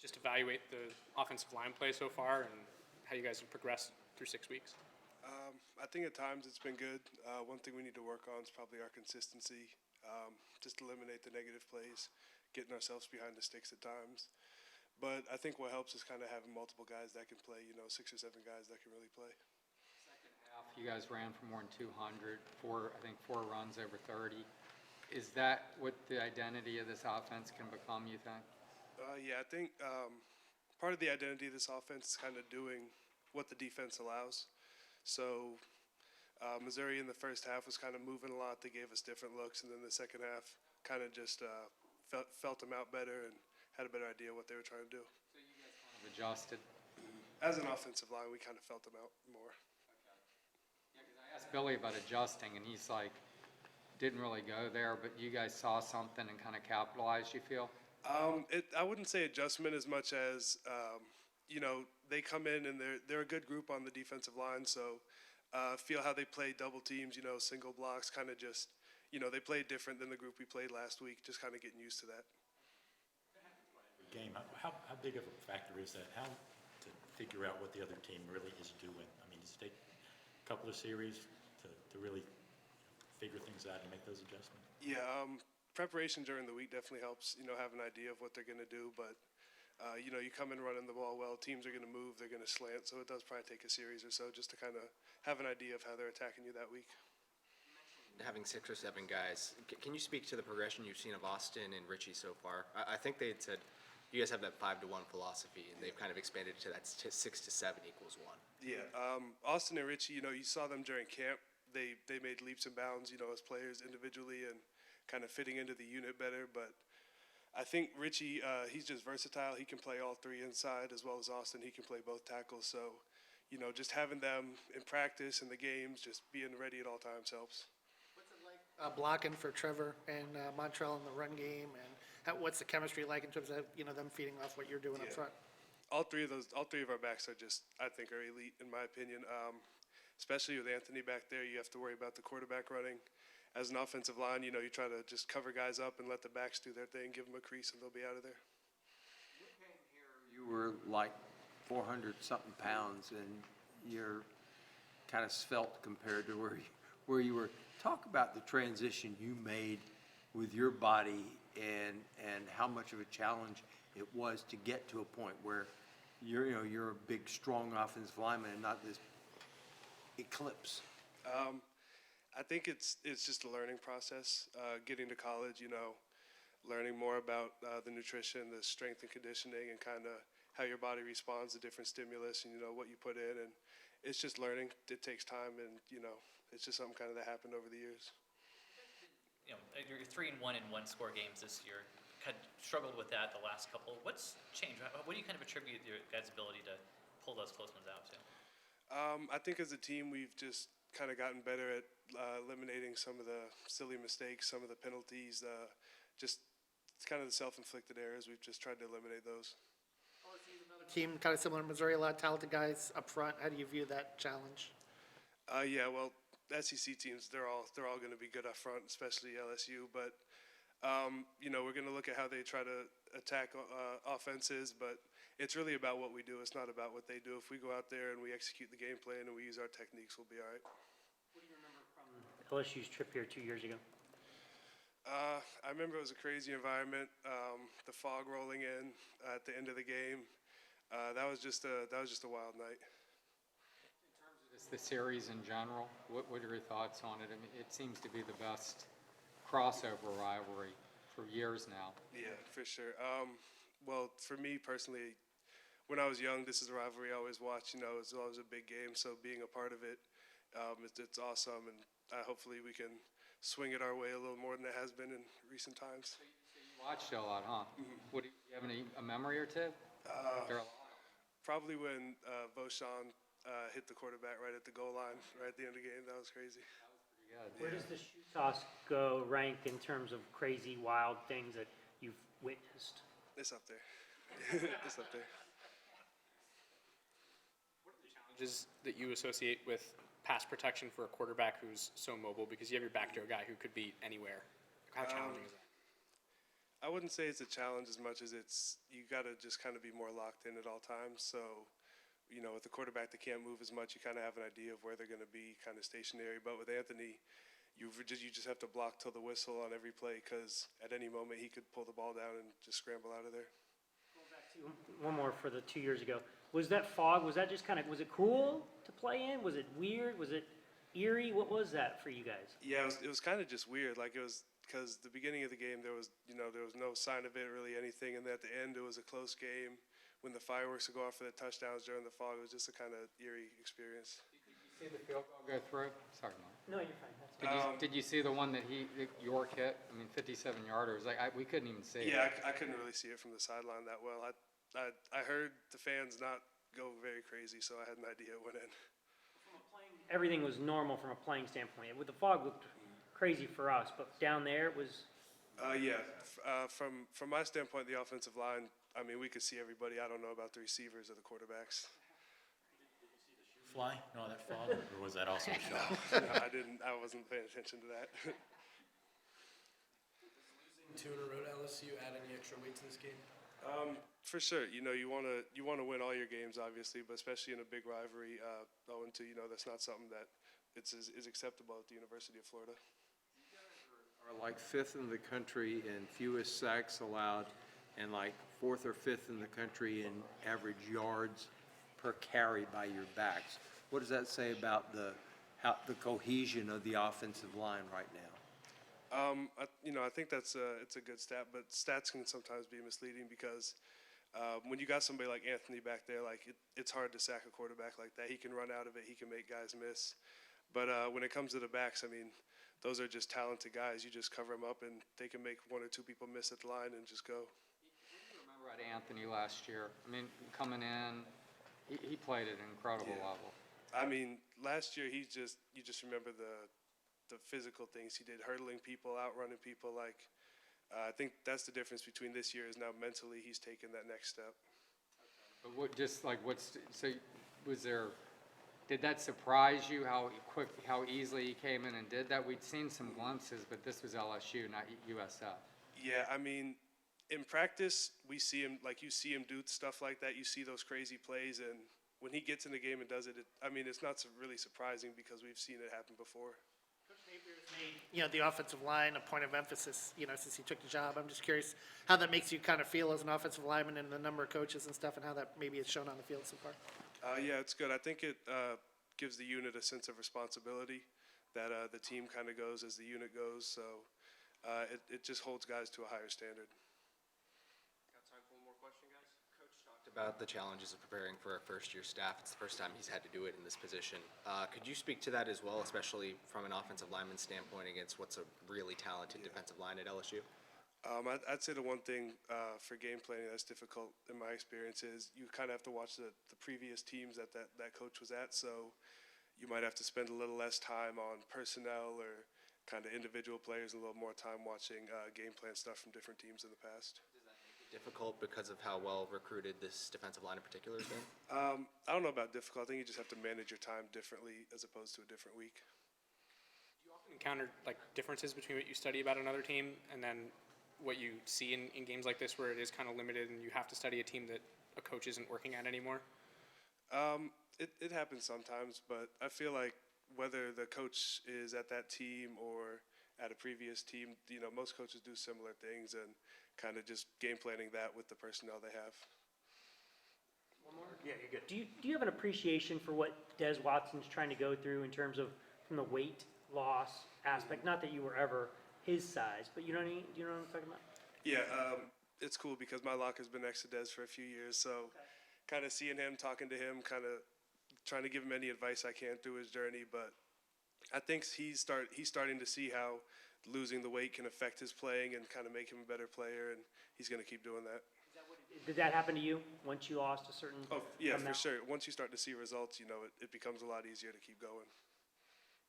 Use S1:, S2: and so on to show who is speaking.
S1: just evaluate the offensive line play so far and how you guys have progressed through 6 weeks?
S2: I think at times it's been good. One thing we need to work on is probably our consistency. Just eliminate the negative plays, getting ourselves behind the sticks at times. But I think what helps is kind of having multiple guys that can play, 6 or 7 guys that can really play.
S3: Second half, you guys ran for more than 200, I think four runs over 30. Is that what the identity of this offense can become, you think?
S2: Yeah, I think part of the identity of this offense is kind of doing what the defense allows. So Missouri in the first half was kind of moving a lot. They gave us different looks, and then the second half kind of just felt them out better and had a better idea what they were trying to do.
S3: So you guys kind of adjusted?
S2: As an offensive line, we kind of felt them out more.
S3: Okay. Yeah, because I asked Billy about adjusting, and he's like, didn't really go there, but you guys saw something and kind of capitalized, you feel?
S2: I wouldn't say adjustment as much as, they come in and they're a good group on the defensive line. So feel how they play double teams, single blocks, kind of just, they played different than the group we played last week, just kind of getting used to that.
S4: Game, how big of a factor is that? How to figure out what the other team really is doing? I mean, does it take a couple of series to really figure things out and make those adjustments?
S2: Yeah, preparation during the week definitely helps, have an idea of what they're going to do. But, you come in running the ball well, teams are going to move, they're going to slant. So it does probably take a series or so just to kind of have an idea of how they're attacking you that week.
S5: Having 6 or 7 guys, can you speak to the progression you've seen of Austin and Richie so far? I think they had said you guys have that 5-to-1 philosophy, and they've kind of expanded to that 6 to 7 equals 1.
S2: Yeah, Austin and Richie, you saw them during camp. They made leaps and bounds, as players individually and kind of fitting into the unit better. But I think Richie, he's just versatile. He can play all 3 inside as well as Austin. He can play both tackles. So, just having them in practice and the games, just being ready at all times helps.
S6: What's it like blocking for Trevor and Montrell in the run game, and what's the chemistry like in terms of them feeding off what you're doing up front?
S2: All three of our backs are just, I think, are elite in my opinion. Especially with Anthony back there, you have to worry about the quarterback running. As an offensive line, you try to just cover guys up and let the backs do their thing, give them a crease, and they'll be out of there.
S7: You came here, you were like 400-something pounds, and you're kind of svelte compared to where you were. Talk about the transition you made with your body and how much of a challenge it was to get to a point where you're a big, strong offensive lineman and not this eclipse.
S2: I think it's just a learning process. Getting to college, learning more about the nutrition, the strength and conditioning, and kind of how your body responds to different stimulus, and what you put in, and it's just learning. It takes time, and it's just something kind of that happened over the years.
S8: You're 3-1 in one-score games this year. Kind of struggled with that the last couple. What's changed? What do you kind of attribute your guys' ability to pull those close ones out to?
S2: I think as a team, we've just kind of gotten better at eliminating some of the silly mistakes, some of the penalties, just kind of the self-inflicted errors. We've just tried to eliminate those.
S6: LSU's another team kind of similar to Missouri, a lot of talented guys up front. How do you view that challenge?
S2: Yeah, well, SEC teams, they're all going to be good up front, especially LSU. But we're going to look at how they try to attack offenses, but it's really about what we do. It's not about what they do. If we go out there and we execute the game plan and we use our techniques, we'll be all right.
S9: What do you remember from LSU's trip here 2 years ago?
S2: I remember it was a crazy environment. The fog rolling in at the end of the game. That was just a wild night.
S3: In terms of the series in general, what are your thoughts on it? I mean, it seems to be the best crossover rivalry for years now.
S2: Yeah, for sure. Well, for me personally, when I was young, this is a rivalry I always watched. It's always a big game, so being a part of it, it's awesome, and hopefully we can swing it our way a little more than it has been in recent times.
S3: So you watched it a lot, huh? Mm-hmm. Do you have a memory or two? There are a lot.
S2: Probably when Beauchamp hit the quarterback right at the goal line, right at the end of the game. That was crazy.
S3: That was pretty good.
S9: Where does the shoe toss go rank in terms of crazy, wild things that you've witnessed?
S2: It's up there. It's up there.
S1: What are the challenges that you associate with pass protection for a quarterback who's so mobile? Because you have your back to a guy who could be anywhere. How challenging is that?
S2: I wouldn't say it's a challenge as much as you got to just kind of be more locked in at all times. So, with the quarterback that can't move as much, you kind of have an idea of where they're going to be kind of stationary. But with Anthony, you just have to block till the whistle on every play because at any moment he could pull the ball down and just scramble out of there.
S9: One more for the 2 years ago. Was that fog, was that just kind of, was it cool to play in? Was it weird? Was it eerie? What was that for you guys?
S2: Yeah, it was kind of just weird. Like it was because the beginning of the game there was no sign of it really anything, and then at the end it was a close game. When the fireworks would go off for the touchdowns during the fog, it was just a kind of eerie experience.
S3: See the field goal go through? Sorry, Mark.
S9: No, you're fine. That's fine.
S3: Did you see the one that York hit? I mean, 57 yarders. We couldn't even see it.
S2: Yeah, I couldn't really see it from the sideline that well. I heard the fans not go very crazy, so I had an idea it went in.
S9: Everything was normal from a playing standpoint. With the fog looked crazy for us, but down there it was.
S2: From my standpoint, the offensive line, I mean, we could see everybody. I don't know about the receivers or the quarterbacks.
S4: Fly? No, that fog, or was that also a shot?
S2: I wasn't paying attention to that.
S10: Two in a row to LSU, add any extra weight to this game?
S2: For sure, you want to win all your games, obviously, but especially in a big rivalry, owing to that's not something that is acceptable at the University of Florida.
S7: Are like fifth in the country in fewest sacks allowed, and like fourth or fifth in the country in average yards per carry by your backs. What does that say about the cohesion of the offensive line right now?
S2: I think it's a good stat, but stats can sometimes be misleading because when you got somebody like Anthony back there, it's hard to sack a quarterback like that. He can run out of it. He can make guys miss. But when it comes to the backs, I mean, those are just talented guys. You just cover them up, and they can make one or two people miss at the line and just go.
S3: I remember at Anthony last year. I mean, coming in, he played at an incredible level.
S2: I mean, last year you just remember the physical things he did, hurdling people, outrunning people. I think that's the difference between this year is now mentally he's taken that next step.
S3: But did that surprise you how easily he came in and did that? We'd seen some glimpses, but this was LSU, not USF.
S2: Yeah, I mean, in practice, we see him, you see him do stuff like that. You see those crazy plays, and when he gets in the game and does it, it's not really surprising because we've seen it happen before.
S6: Coach Napier's made, the offensive line a point of emphasis, since he took the job. I'm just curious how that makes you kind of feel as an offensive lineman and the number of coaches and stuff, and how that maybe is shown on the field so far.
S2: Yeah, it's good. I think it gives the unit a sense of responsibility that the team kind of goes as the unit goes. So it just holds guys to a higher standard.
S5: Got time for one more question, guys? Coach talked about the challenges of preparing for a first-year staff. It's the first time he's had to do it in this position. Could you speak to that as well, especially from an offensive lineman standpoint against what's a really talented defensive line at LSU?
S2: I'd say the one thing for game planning that's difficult in my experience is you kind of have to watch the previous teams that coach was at. So you might have to spend a little less time on personnel or kind of individual players, and a little more time watching game plan stuff from different teams in the past.
S5: Does that make it difficult because of how well recruited this defensive line in particular has been?
S2: I don't know about difficult. I think you just have to manage your time differently as opposed to a different week.
S1: Do you often encounter differences between what you study about another team and then what you see in games like this where it is kind of limited and you have to study a team that a coach isn't working at anymore?
S2: It happens sometimes, but I feel like whether the coach is at that team or at a previous team, most coaches do similar things and kind of just game planning that with the personnel they have.
S9: One more? Yeah, you're good. Do you have an appreciation for what Des Watson's trying to go through in terms of from the weight loss aspect? Not that you were ever his size, but you know what I mean? Do you know what I'm talking about?
S2: Yeah, it's cool because my locker's been next to Des for a few years, so kind of seeing him, talking to him, kind of trying to give him any advice I can through his journey. But I think he's starting to see how losing the weight can affect his playing and kind of make him a better player, and he's going to keep doing that.
S9: Did that happen to you once you lost a certain
S2: Oh, yeah,
S9: amount?
S2: for sure. Once you start to see results, it becomes a lot easier to keep going.